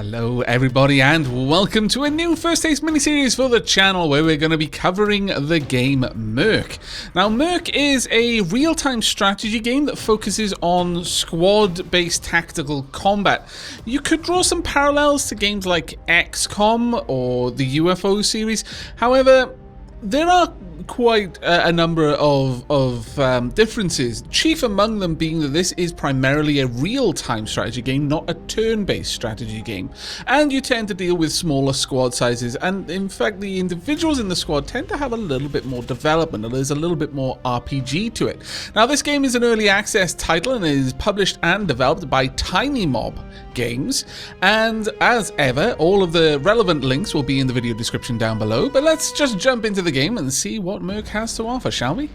Hello everybody and welcome to a new First Taste miniseries for the channel where we're going to be covering the game M.E.R.C. Now M.E.R.C is a real-time strategy game that focuses on squad-based tactical combat. You could draw some parallels to games like XCOM or the UFO series, however there are quite a number of differences, chief among them being that this is primarily a real-time strategy game, not a turn-based strategy game, and you tend to deal with smaller squad sizes, and in fact the individuals in the squad tend to have a little bit more development, and there's a little bit more RPG to it. Now this game is an early access title and is published and developed by TinyMobGames, and as ever all of the relevant links will be in the video description down below, but let's just jump into the game and see what M.E.R.C has to offer, shall we?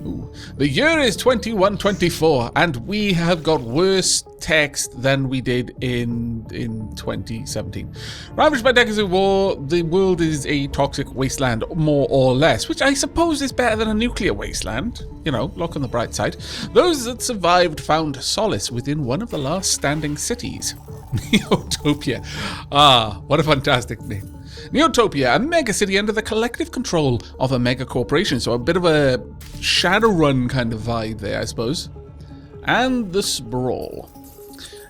Ooh. The year is 2124 and we have got worse text than we did in 2017. Ravaged by decades of war, the world is a toxic wasteland, more or less, which I suppose is better than a nuclear wasteland. You know, look on the bright side. Those that survived found solace within one of the last standing cities. Neotopia. Ah, what a fantastic name. Neotopia, a mega city under the collective control of a mega corporation, so a bit of a Shadowrun kind of vibe there, I suppose. And the Sprawl.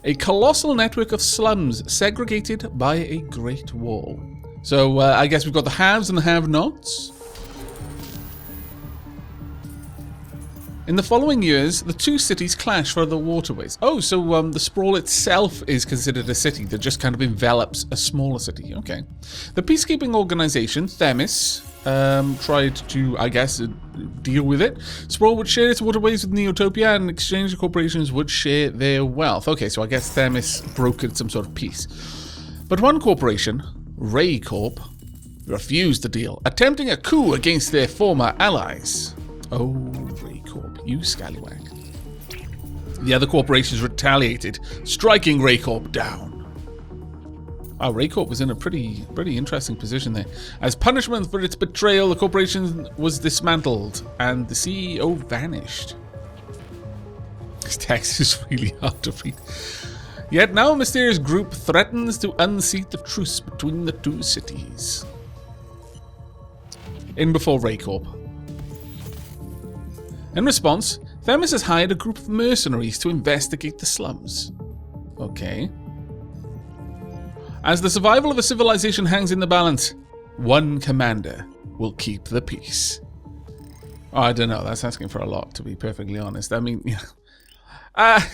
A colossal network of slums segregated by a great wall. So I guess we've got the haves and the have-nots. In the following years, the two cities clash for the waterways. Oh, so the Sprawl itself is considered a city that just kind of envelops a smaller city. Okay. The peacekeeping organization, Themis, tried to, I guess, deal with it. Sprawl would share its waterways with Neotopia, and exchange corporations would share their wealth. Okay, so I guess Themis brokered some sort of peace. But one corporation, Ray Corp, refused the deal, attempting a coup against their former allies. Oh, Ray Corp, you scallywag. The other corporations retaliated, striking Ray Corp down. Wow, Ray Corp was in a pretty interesting position there. As punishment for its betrayal, the corporation was dismantled, and the CEO vanished. This text is really hard to read. Yet now a mysterious group threatens to unseat the truce between the two cities. In before Ray Corp. In response, Themis has hired a group of mercenaries to investigate the slums. Okay. As the survival of a civilization hangs in the balance, one commander will keep the peace. Oh, I don't know, that's asking for a lot, to be perfectly honest. I mean, I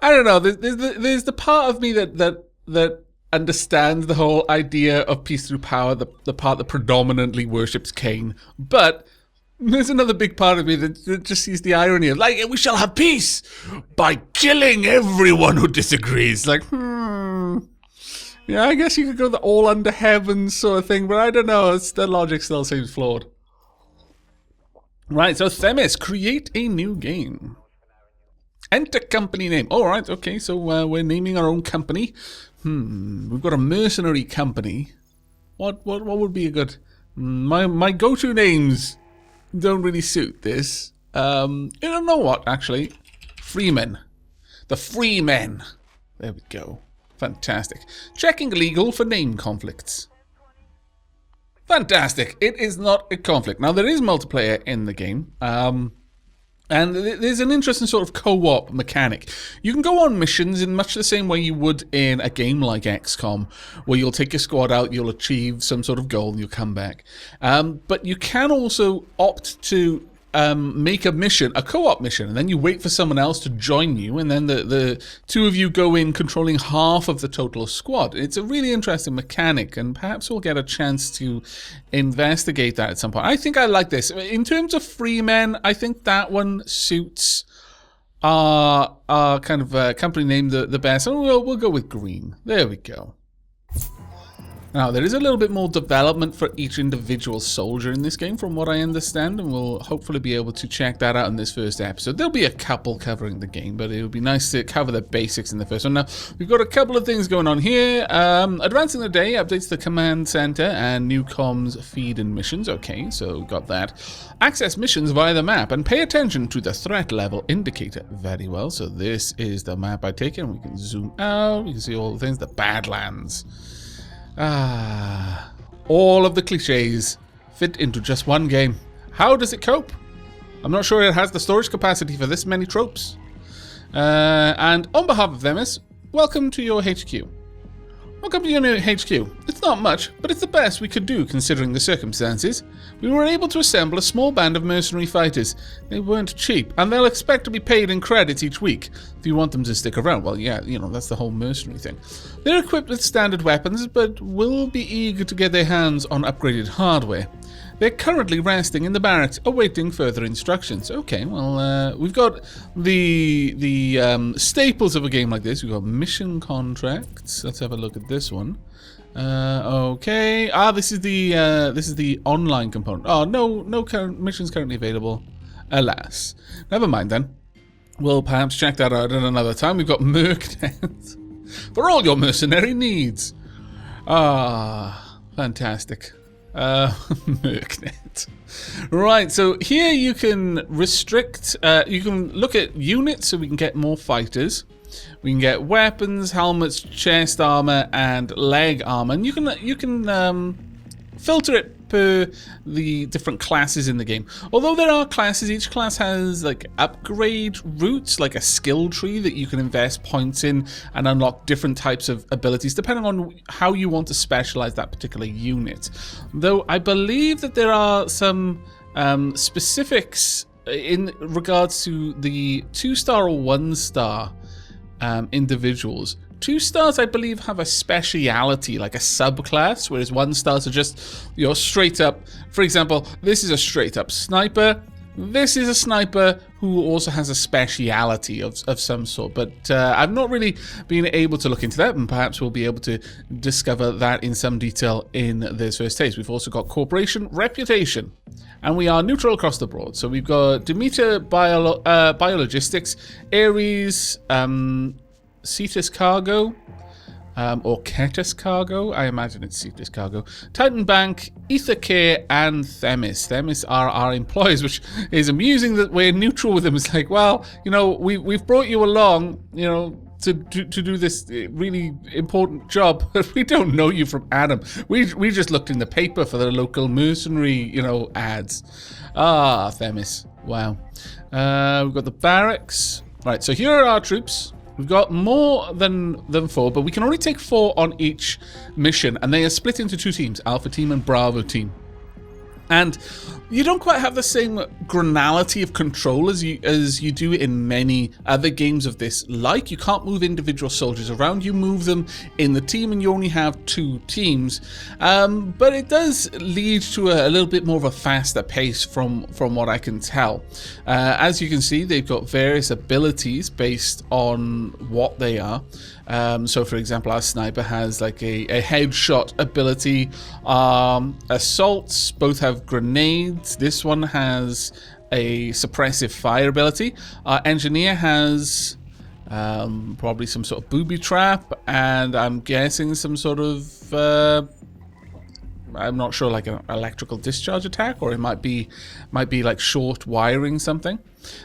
don't know, there's the part of me that understands the whole idea of peace through power, the part that predominantly worships Cain, but there's another big part of me that just sees the irony of, like, we shall have peace by killing everyone who disagrees. Like, yeah, I guess you could go the all under heaven sort of thing, but I don't know, the logic still seems flawed. Right, so Themis, create a new game. Enter company name. Alright, okay, so we're naming our own company. We've got a mercenary company. What would be a good... My go-to names don't really suit this. You don't know what, actually. Freemen. The Freemen. There we go. Fantastic. Checking legal for name conflicts. Fantastic. It is not a conflict. Now, there is multiplayer in the game. And there's an interesting sort of co-op mechanic. You can go on missions in much the same way you would in a game like XCOM, where you'll take your squad out, you'll achieve some sort of goal, and you'll come back. But you can also opt to make a mission, a co-op mission, and then you wait for someone else to join you, and then the two of you go in controlling half of the total squad. It's a really interesting mechanic, and perhaps we'll get a chance to investigate that at some point. I think I like this. In terms of free men, I think that one suits our kind of company name the best, and we'll go with green. There we go. Now, there is a little bit more development for each individual soldier in this game, from what I understand, and we'll hopefully be able to check that out in this first episode. There'll be a couple covering the game, but it would be nice to cover the basics in the first one. Now, we've got a couple of things going on here. Advancing the day updates the command center and new comms feed and missions. Okay, so we've got that. Access missions via the map and pay attention to the threat level indicator. Very well, so this is the map I take in. We can zoom out, we can see all the things. The Badlands. All of the cliches fit into just one game. How does it cope? I'm not sure it has the storage capacity for this many tropes. And on behalf of M.E.R.C, welcome to your HQ. Welcome to your new HQ. It's not much, but it's the best we could do considering the circumstances. We were able to assemble a small band of mercenary fighters. They weren't cheap, and they'll expect to be paid in credits each week if you want them to stick around. Well, yeah, you know, that's the whole mercenary thing. They're equipped with standard weapons, but will be eager to get their hands on upgraded hardware. They're currently resting in the barracks, awaiting further instructions. Okay, well, we've got the staples of a game like this. We've got mission contracts. Let's have a look at this one. Okay. This is the online component. Oh, no current missions currently available. Alas, never mind then. We'll perhaps check that out at another time. We've got M.E.R.C for all your mercenary needs. Fantastic. M.E.R.C. Right, so here you can restrict, you can look at units so we can get more fighters. We can get weapons, helmets, chest armor, and leg armor. And you can filter it per the different classes in the game. Although there are classes, each class has like upgrade routes, like a skill tree that you can invest points in and unlock different types of abilities depending on how you want to specialize that particular unit. Though I believe that there are some specifics in regards to the 2-star or 1-star individuals. 2 stars, I believe, have a speciality, like a subclass, whereas 1 stars are just, you know, straight up. For example, this is a straight up sniper. This is a sniper who also has a speciality of some sort, but I've not really been able to look into that, and perhaps we'll be able to discover that in some detail in this first taste. We've also got Corporation Reputation, and we are neutral across the board. So we've got Demeter Biologistics, Ares, Cetus Cargo, or Ketus Cargo. I imagine it's Cetus Cargo. Titan Bank, Ether Care, and Themis. Themis are our employees, which is amusing that we're neutral with them. It's like, well, you know, we've brought you along, you know, to do this really important job, but we don't know you from Adam. We just looked in the paper for the local mercenary, you know, ads. Themis. Wow. We've got the barracks. Right, so here are our troops. We've got more than 4, but we can only take 4 on each mission, and they are split into 2 teams, Alpha Team and Bravo Team. And you don't quite have the same granality of control as you do in many other games of this like. You can't move individual soldiers around, you move them in the team, and you only have 2 teams. But it does lead to a little bit more of a faster pace from what I can tell. As you can see, they've got various abilities based on what they are. So for example, our sniper has like a headshot ability. Assaults both have grenades. This one has a suppressive fire ability. Our engineer has probably some sort of booby trap, and I'm guessing some sort of I'm not sure, like an electrical discharge attack, or it might be like short wiring something.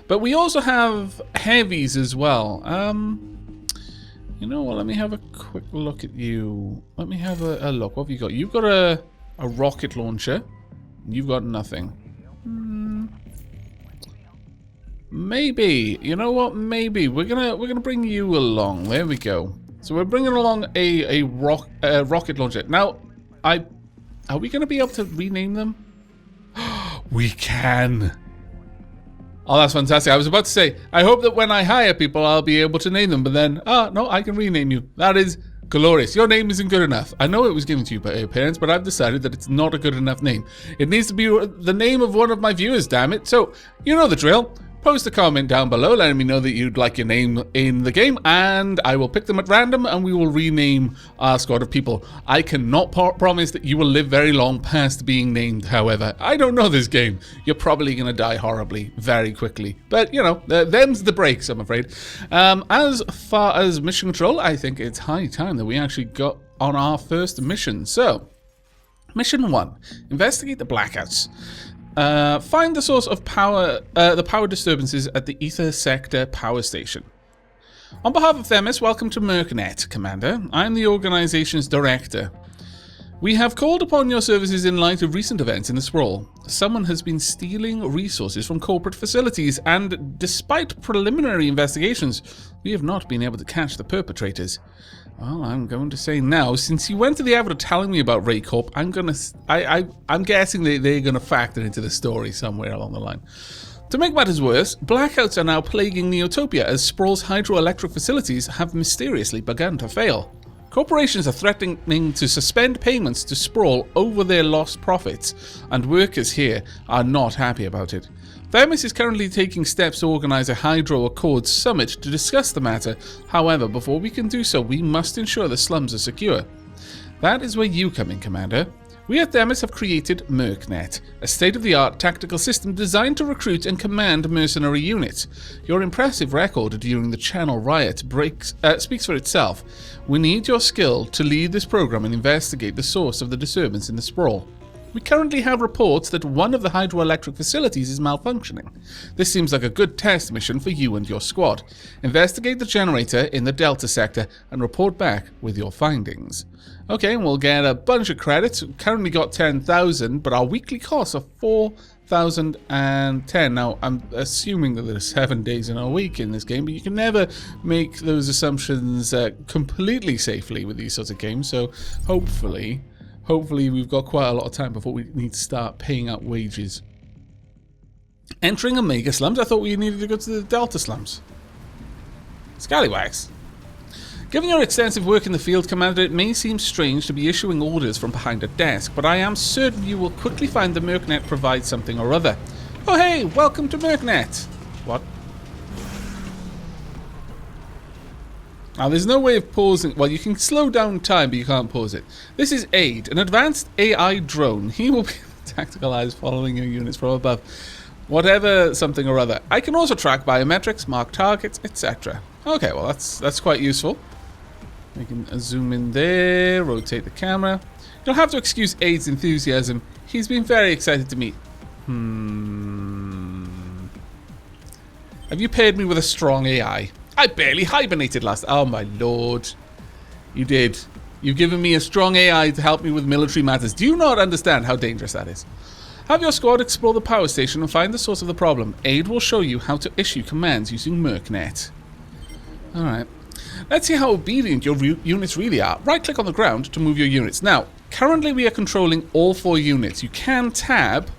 But we also have heavies as well. You know what, let me have a quick look at you. Let me have a look. What have you got? You've got a rocket launcher. You've got nothing. Maybe. You know what? Maybe. We're gonna bring you along. There we go. So we're bringing along a rocket launcher. Now, are we gonna be able to rename them? We can. Oh, that's fantastic. I was about to say, I hope that when I hire people, I'll be able to name them, but then, no, I can rename you. That is glorious. Your name isn't good enough. I know it was given to you by your parents, but I've decided that it's not a good enough name. It needs to be the name of one of my viewers, damn it. So, you know the drill. post a comment down below letting me know that you'd like your name in the game, and I will pick them at random and we will rename our squad of people. I cannot promise that you will live very long past being named, however. I don't know this game. You're probably going to die horribly very quickly. But, you know, them's the breaks, I'm afraid. As far as mission control, I think it's high time that we actually got on our first mission. So, mission 1. Investigate the blackouts. Find the source of power, the power disturbances at the Ether Sector power station. On behalf of Themis, welcome to M.E.R.C, Commander. I'm the organization's director. We have called upon your services in light of recent events in the Sprawl. Someone has been stealing resources from corporate facilities, and despite preliminary investigations, we have not been able to catch the perpetrators. Well, I'm going to say now, since you went to the Aavak telling me about Ray Corp, I'm guessing they're gonna factor into the story somewhere along the line. To make matters worse, blackouts are now plaguing Neotopia as Sprawl's hydroelectric facilities have mysteriously begun to fail. Corporations are threatening to suspend payments to Sprawl over their lost profits, and workers here are not happy about it. Themis is currently taking steps to organize a Hydro Accords summit to discuss the matter. However, before we can do so, we must ensure the slums are secure. That is where you come in, Commander. We at Themis have created M.E.R.C, a state-of-the-art tactical system designed to recruit and command mercenary units. Your impressive record during the Channel Riot speaks for itself. We need your skill to lead this program and investigate the source of the disturbance in the Sprawl. We currently have reports that one of the hydroelectric facilities is malfunctioning. This seems like a good test mission for you and your squad. Investigate the generator in the Delta sector and report back with your findings. Okay, we'll get a bunch of credits. We've currently got 10,000, but our weekly costs are 4,010. Now, I'm assuming that there's 7 days in a week in this game, but you can never make those assumptions completely safely with these sorts of games, so hopefully we've got quite a lot of time before we need to start paying out wages. Entering Omega slums? I thought we needed to go to the Delta slums. Scallywags. Given your extensive work in the field, Commander, it may seem strange to be issuing orders from behind a desk, but I am certain you will quickly find the M.E.R.C provides something or other. Oh hey, welcome to M.E.R.C. What? Now, there's no way of pausing. Well, you can slow down time, but you can't pause it. This is Aid, an advanced AI drone. He will be tactical eyes following your units from above. Whatever something or other. I can also track biometrics, mark targets, etc. Okay, well, that's quite useful. We can zoom in there, rotate the camera. You'll have to excuse Aid's enthusiasm. He's been very excited to meet. Have you paired me with a strong AI? I barely hibernated last. Oh my lord. You did. You've given me a strong AI to help me with military matters. Do you not understand how dangerous that is? Have your squad explore the power station and find the source of the problem. Aid will show you how to issue commands using M.E.R.C. Alright. Let's see how obedient your units really are. Right-click on the ground to move your units. Now, currently we are controlling all 4 units. You can tab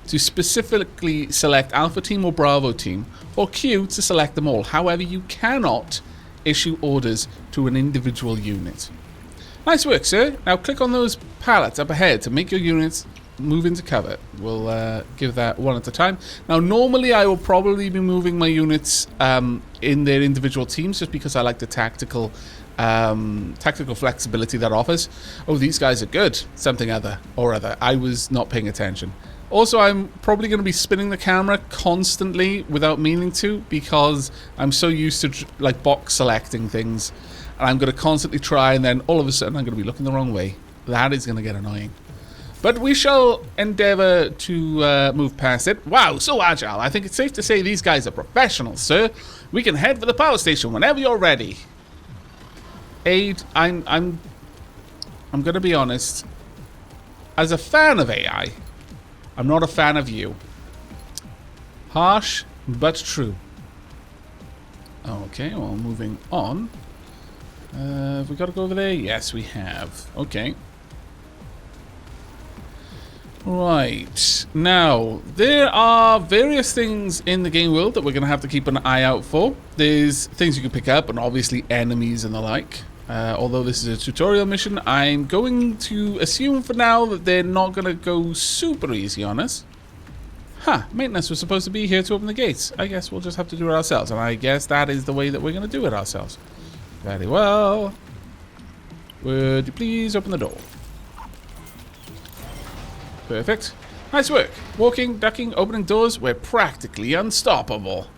to specifically select Alpha Team or Bravo Team, or Q to select them all. However, you cannot issue orders to an individual unit. Nice work, sir. Now click on those pallets up ahead to make your units move into cover. We'll give that one at a time. Now, normally I will probably be moving my units in their individual teams just because I like the tactical flexibility that offers. Oh, these guys are good. Something other. I was not paying attention. Also, I'm probably going to be spinning the camera constantly without meaning to because I'm so used to like box selecting things, and I'm going to constantly try, and then all of a sudden I'm going to be looking the wrong way. That is going to get annoying. But we shall endeavour to move past it. Wow, so agile. I think it's safe to say these guys are professionals, sir. We can head for the power station whenever you're ready. Aid, I'm going to be honest. As a fan of AI, I'm not a fan of you. Harsh, but true. Okay, well, moving on. Have we got to go over there? Yes, we have. Okay. Right. Now, there are various things in the game world that we're going to have to keep an eye out for. There's things you can pick up, and obviously enemies and the like. Although this is a tutorial mission, I'm going to assume for now that they're not going to go super easy on us. Huh, maintenance was supposed to be here to open the gates. I guess we'll just have to do it ourselves. And I guess that is the way that we're going to do it ourselves. Very well. Would you please open the door? Perfect. Nice work. Walking, ducking, opening doors. We're practically unstoppable.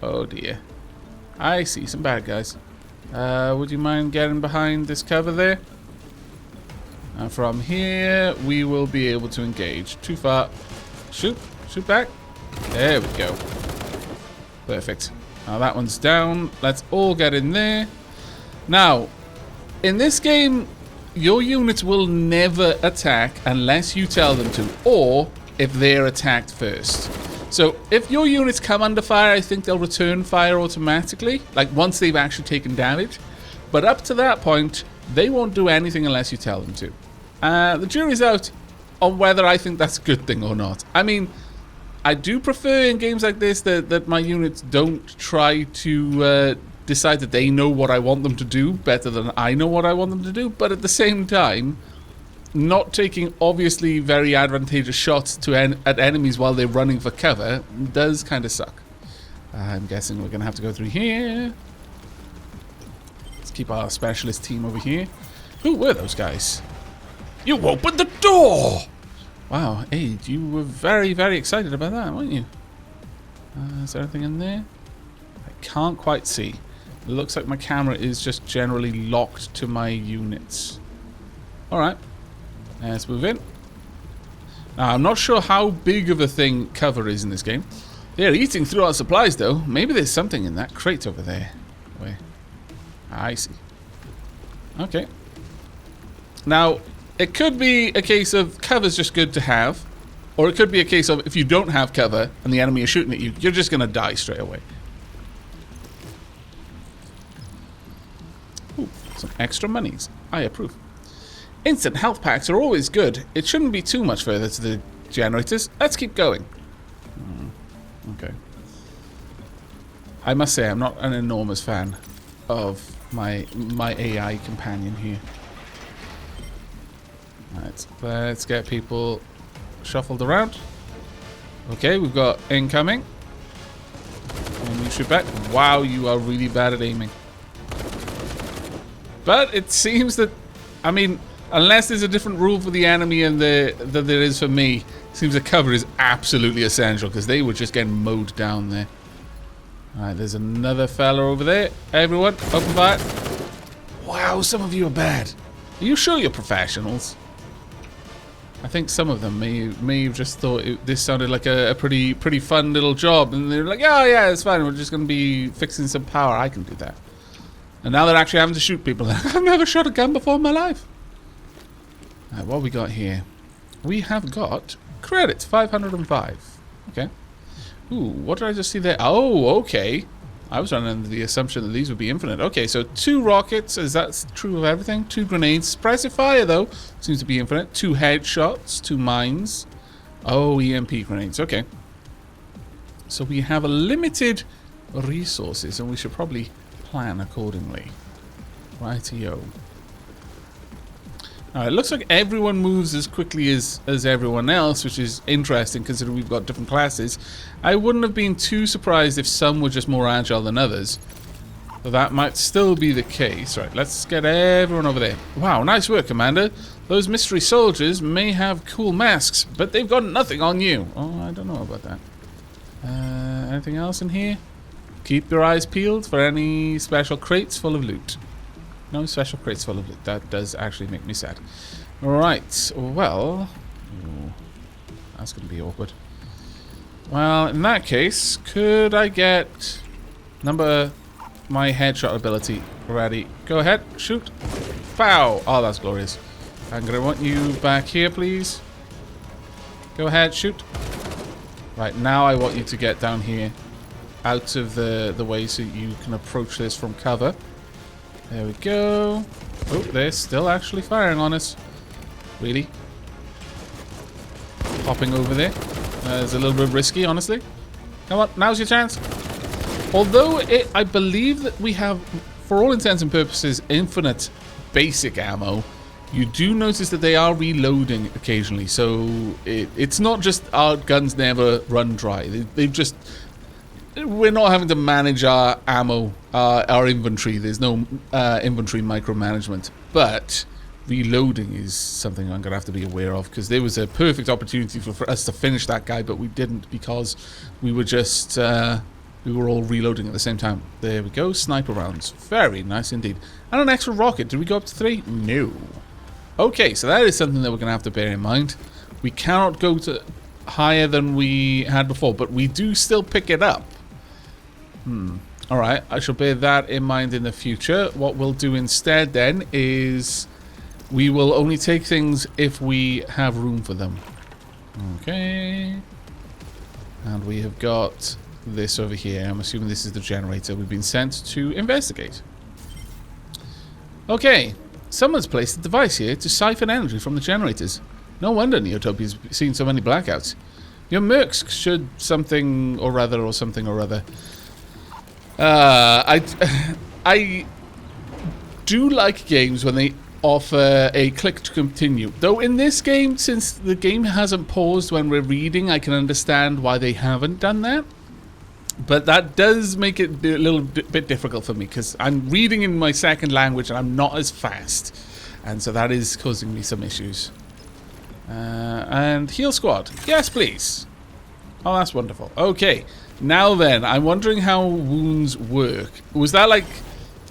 Oh dear. I see some bad guys. Would you mind getting behind this cover there? And from here, we will be able to engage. Too far. Shoot. Shoot back. There we go. Perfect. Now that one's down. Let's all get in there. Now, in this game, your units will never attack unless you tell them to, or if they're attacked first. So, if your units come under fire, I think they'll return fire automatically, like once they've actually taken damage. But up to that point, they won't do anything unless you tell them to. The jury's out on whether I think that's a good thing or not. I mean, I do prefer in games like this that my units don't try to decide that they know what I want them to do better than I know what I want them to do, but at the same time, not taking obviously very advantageous shots at enemies while they're running for cover does kind of suck. I'm guessing we're going to have to go through here. Let's keep our specialist team over here. Who were those guys? You opened the door! Wow, Aid, you were very, very excited about that, weren't you? Is there anything in there? I can't quite see. It looks like my camera is just generally locked to my units. Alright, let's move in. Now, I'm not sure how big of a thing cover is in this game. They're eating through our supplies, though. Maybe there's something in that crate over there. Where? I see. Okay. Now, it could be a case of cover's just good to have, or it could be a case of if you don't have cover and the enemy is shooting at you, you're just going to die straight away. Ooh, some extra monies. I approve. Instant health packs are always good. It shouldn't be too much further to the generators. Let's keep going. Okay. I must say, I'm not an enormous fan of my AI companion here. Alright, let's get people shuffled around. Okay, we've got incoming. And you shoot back. Wow, you are really bad at aiming. But it seems that, I mean, unless there's a different rule for the enemy than there is for me, it seems that cover is absolutely essential because they were just getting mowed down there. Alright, there's another fella over there. Everyone, open fire. Wow, some of you are bad. Are you sure you're professionals? I think some of them may have just thought this sounded like a pretty fun little job, and they're like, oh yeah, it's fine, we're just going to be fixing some power, I can do that. And now they're actually having to shoot people. I've never shot a gun before in my life. Right, what we got here? We have got credits, 505. Okay. Ooh, what did I just see there? Oh, okay. I was under the assumption that these would be infinite. Okay, so 2 rockets, is that true of everything? 2 grenades. Suppressive fire, though, seems to be infinite. 2 headshots, 2 mines. Oh, EMP grenades, okay. So we have a limited resources, and we should probably plan accordingly. Rightio. It looks like everyone moves as quickly as everyone else, which is interesting considering we've got different classes. I wouldn't have been too surprised if some were just more agile than others. But that might still be the case. Right, let's get everyone over there. Wow, nice work, Commander. Those mystery soldiers may have cool masks, but they've got nothing on you. Oh, I don't know about that. Anything else in here? Keep your eyes peeled for any special crates full of loot. No special crates full of loot. That does actually make me sad. Alright, well... Ooh, that's going to be awkward. Well, in that case, could I get my headshot ability ready? Go ahead, shoot. Pow! Oh, that's glorious. I'm going to want you back here, please. Go ahead, shoot. Right, now I want you to get down here out of the way so you can approach this from cover. There we go. Oh, they're still actually firing on us. Really? Hopping over there. It's a little bit risky, honestly. Come on, now's your chance. Although I believe that we have, for all intents and purposes, infinite basic ammo, you do notice that they are reloading occasionally. So it's not just our guns never run dry. They've just... We're not having to manage our ammo, our inventory. There's no inventory micromanagement. But reloading is something I'm going to have to be aware of, because there was a perfect opportunity for us to finish that guy, but we didn't because we were just... we were all reloading at the same time. There we go. Sniper rounds. Very nice indeed. And an extra rocket. Did we go up to 3? No. Okay, so that is something that we're going to have to bear in mind. We cannot go to higher than we had before, but we do still pick it up. Alright, I shall bear that in mind in the future. What we'll do instead then is we will only take things if we have room for them. Okay. And we have got this over here. I'm assuming this is the generator we've been sent to investigate. Okay. Someone's placed a device here to siphon energy from the generators. No wonder Neotopia's seen so many blackouts. Your M.E.R.C should something or other or something or other. I do like games when they offer a click to continue. Though in this game, since the game hasn't paused when we're reading, I can understand why they haven't done that. But that does make it a little bit difficult for me, because I'm reading in my second language and I'm not as fast. And so that is causing me some issues. And heal squad. Yes, please. Oh, that's wonderful. Okay. Now then, I'm wondering how wounds work. Was that like...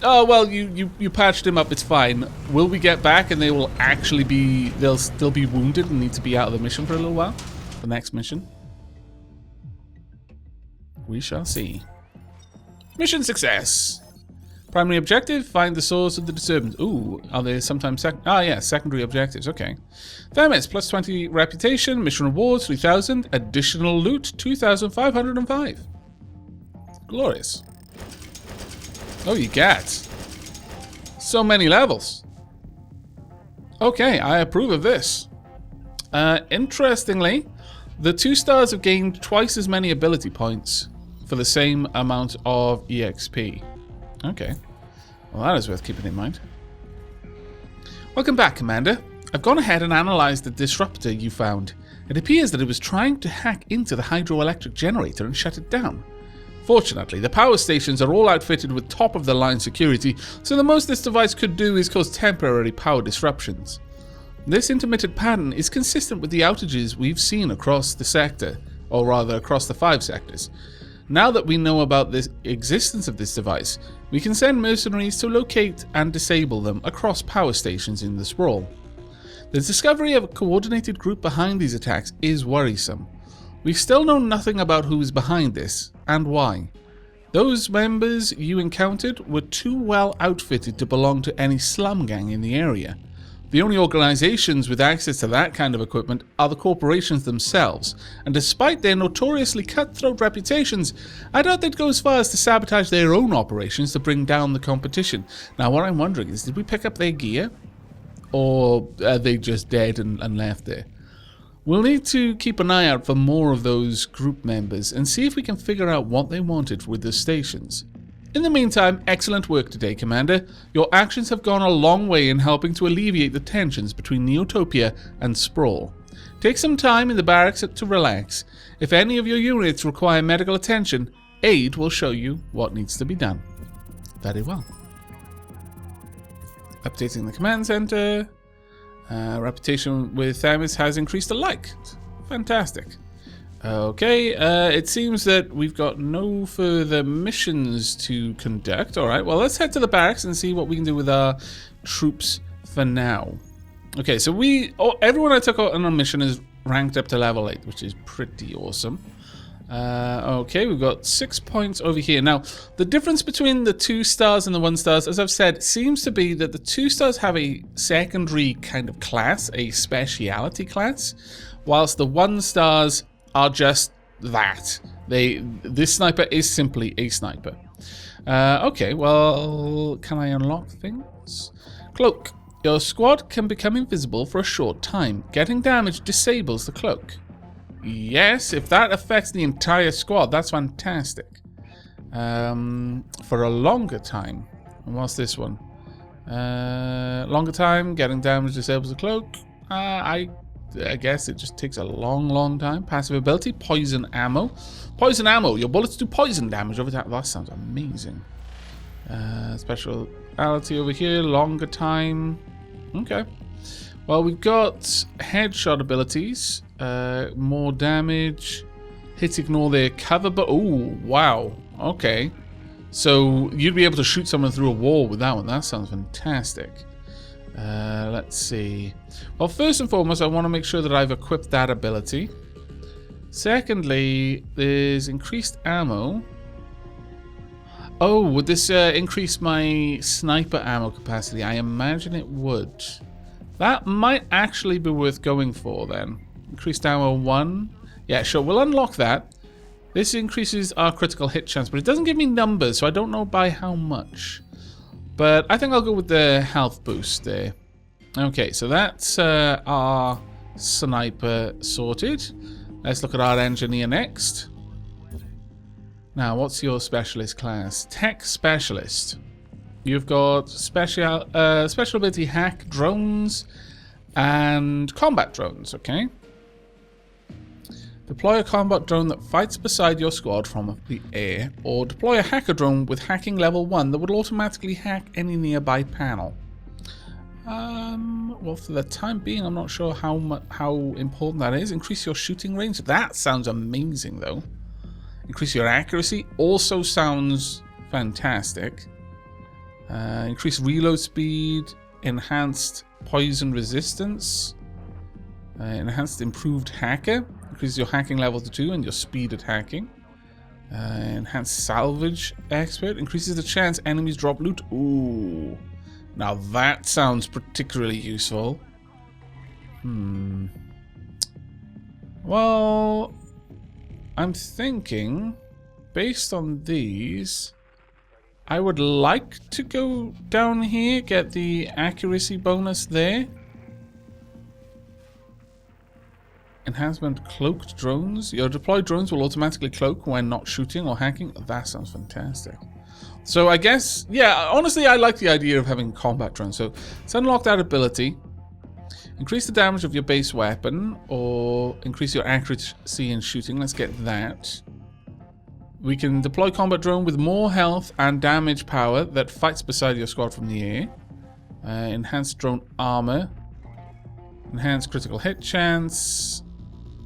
Oh, well, you patched him up, it's fine. Will we get back and they will actually be... They'll still be wounded and need to be out of the mission for a little while? The next mission? We shall see. Mission success! Primary objective, find the source of the disturbance. Ooh, are there sometimes secondary objectives, okay. Thermits, plus 20 reputation, mission rewards, 3,000, additional loot, 2,505. Glorious. Oh, you get so many levels. Okay, I approve of this. Interestingly, the 2 stars have gained twice as many ability points for the same amount of EXP. Okay. Well, that is worth keeping in mind. Welcome back, Commander. I've gone ahead and analysed the disruptor you found. It appears that it was trying to hack into the hydroelectric generator and shut it down. Fortunately, the power stations are all outfitted with top-of-the-line security, so the most this device could do is cause temporary power disruptions. This intermittent pattern is consistent with the outages we've seen across the sector, or rather across the 5 sectors. Now that we know about the existence of this device, we can send mercenaries to locate and disable them across power stations in the sprawl. The discovery of a coordinated group behind these attacks is worrisome. We still know nothing about who is behind this, and why. Those members you encountered were too well outfitted to belong to any slum gang in the area. The only organizations with access to that kind of equipment are the corporations themselves, and despite their notoriously cutthroat reputations, I doubt they'd go as far as to sabotage their own operations to bring down the competition. Now what I'm wondering is, did we pick up their gear? Or are they just dead and left there? We'll need to keep an eye out for more of those group members and see if we can figure out what they wanted with the stations. In the meantime, excellent work today, Commander. Your actions have gone a long way in helping to alleviate the tensions between Neotopia and Sprawl. Take some time in the barracks to relax. If any of your units require medical attention, Aid will show you what needs to be done. Very well. Updating the command center. Reputation with Thamis has increased a like. Fantastic. Okay, it seems that we've got no further missions to conduct. Alright, well, let's head to the barracks and see what we can do with our troops for now. Okay, so everyone I took on a mission is ranked up to level 8, which is pretty awesome. Okay, we've got 6 points over here. Now, the difference between the 2 stars and the 1 stars, as I've said, seems to be that the 2 stars have a secondary kind of class, a speciality class, whilst the 1 stars are just that. This sniper is simply a sniper. Okay, well, can I unlock things? Cloak. Your squad can become invisible for a short time. Getting damage disables the cloak. Yes, if that affects the entire squad, that's fantastic. For a longer time. And what's this one? Longer time, getting damage disables the cloak. I guess it just takes a long time. Passive ability, poison ammo. Poison ammo, your bullets do poison damage over time. That sounds amazing. Speciality over here, longer time. Okay. Well, we've got headshot abilities. More damage. Hits ignore their cover, but oh, wow. Okay. So you'd be able to shoot someone through a wall with that one. That sounds fantastic. Let's see. Well, first and foremost, I want to make sure that I've equipped that ability. Secondly, there's increased ammo. Oh, would this increase my sniper ammo capacity? I imagine it would. That might actually be worth going for then. Increased ammo 1. Yeah, sure, we'll unlock that. This increases our critical hit chance, but it doesn't give me numbers, so I don't know by how much. But I think I'll go with the health boost there. Okay, so that's our sniper sorted. Let's look at our engineer next. Now, what's your specialist class? Tech specialist. You've got special ability hack drones and combat drones, okay? Deploy a combat drone that fights beside your squad from the air, or deploy a hacker drone with hacking level 1 that would automatically hack any nearby panel. Well, for the time being, I'm not sure how important that is. Increase your shooting range. That sounds amazing, though. Increase your accuracy. Also sounds fantastic. Increase reload speed. Enhanced poison resistance. Enhanced improved hacker. Increases your hacking level to 2 and your speed at hacking. Enhanced salvage expert. Increases the chance enemies drop loot. Ooh. Now that sounds particularly useful. Well, I'm thinking, based on these, I would like to go down here, get the accuracy bonus there. Enhancement cloaked drones. Your deployed drones will automatically cloak when not shooting or hacking. That sounds fantastic. So I guess, yeah, honestly, I like the idea of having combat drones. So let's unlock that ability. Increase the damage of your base weapon or increase your accuracy in shooting. Let's get that. We can deploy combat drone with more health and damage power that fights beside your squad from the air. Enhanced drone armor. Enhanced critical hit chance.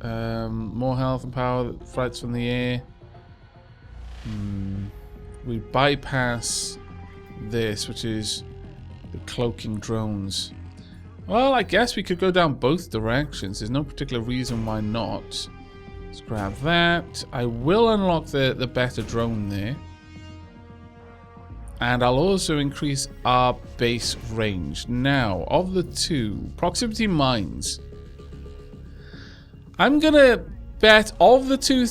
More health and power that fights from the air. We bypass this, which is the cloaking drones. Well, I guess we could go down both directions. There's no particular reason why not. Let's grab that. I will unlock the better drone there. And I'll also increase our base range. Now, of the two, proximity mines. I'm gonna bet of the two,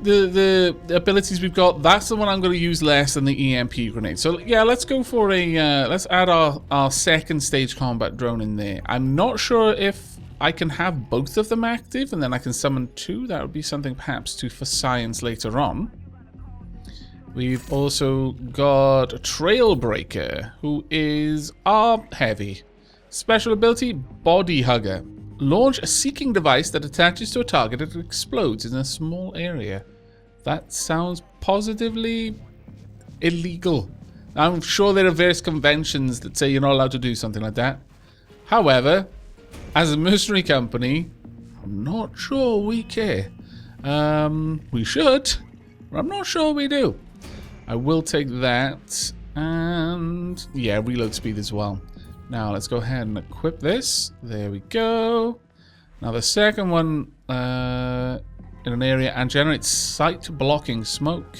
the abilities we've got, that's the one I'm gonna use less than the EMP grenade. So yeah, let's go for a, let's add our second stage combat drone in there. I'm not sure if I can have both of them active and then I can summon two. That would be something perhaps for science later on. We've also got a Trailbreaker, who is our heavy. Special ability, Body Hugger. Launch a seeking device that attaches to a target and explodes in a small area. That sounds positively illegal. I'm sure there are various conventions that say you're not allowed to do something like that. However, as a mercenary company, I'm not sure we care. We should, but I'm not sure we do. I will take that, and yeah, reload speed as well. Now let's go ahead and equip this. There we go. Now the second one in an area and generates sight blocking smoke.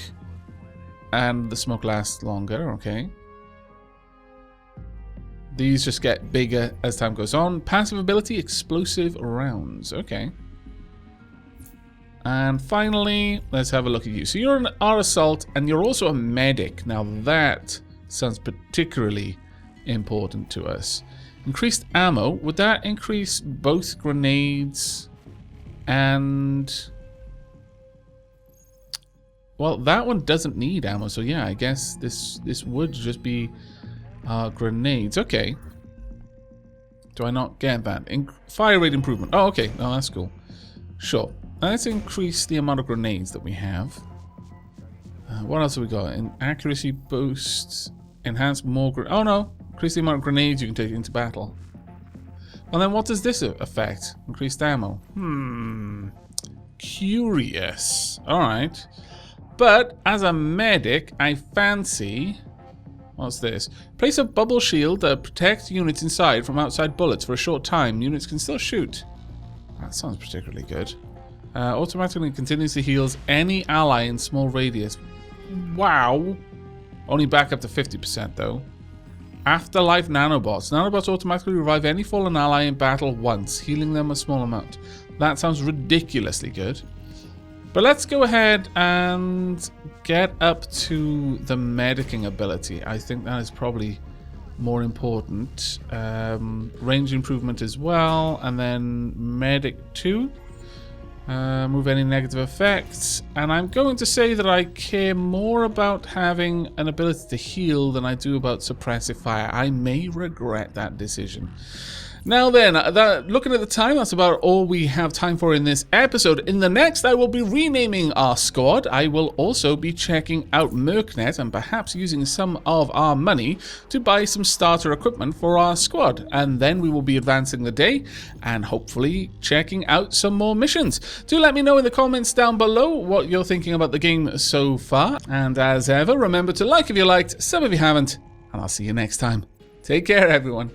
And the smoke lasts longer, okay. These just get bigger as time goes on. Passive ability, explosive rounds, okay. And finally, let's have a look at you. So you're our assault and you're also a medic. Now that sounds particularly important to us. Increased ammo. Would that increase both grenades and... Well, that one doesn't need ammo, so yeah, I guess this would just be Grenades. Okay. Do I not get that? Fire rate improvement. Oh, okay. Oh, that's cool. Sure. Let's increase the amount of grenades that we have. What else have we got? Accuracy boosts. Enhance more... Oh, no. Increase the amount of grenades you can take into battle. And then what does this affect? Increased ammo. Curious. Alright. But as a medic, I fancy... What's this? Place a bubble shield that protects units inside from outside bullets for a short time. Units can still shoot. That sounds particularly good. Automatically continuously heals any ally in small radius. Wow. Only back up to 50% though. Afterlife nanobots. Nanobots automatically revive any fallen ally in battle once, healing them a small amount. That sounds ridiculously good. But let's go ahead and get up to the medicing ability. I think that is probably more important. Range improvement as well. And then medic 2. Move any negative effects. And I'm going to say that I care more about having an ability to heal than I do about suppressive fire. I may regret that decision. Now then, looking at the time, that's about all we have time for in this episode. In the next, I will be renaming our squad. I will also be checking out M.E.R.C and perhaps using some of our money to buy some starter equipment for our squad. And then we will be advancing the day and hopefully checking out some more missions. Do let me know in the comments down below what you're thinking about the game so far. And as ever, remember to like if you liked, sub if you haven't, and I'll see you next time. Take care, everyone.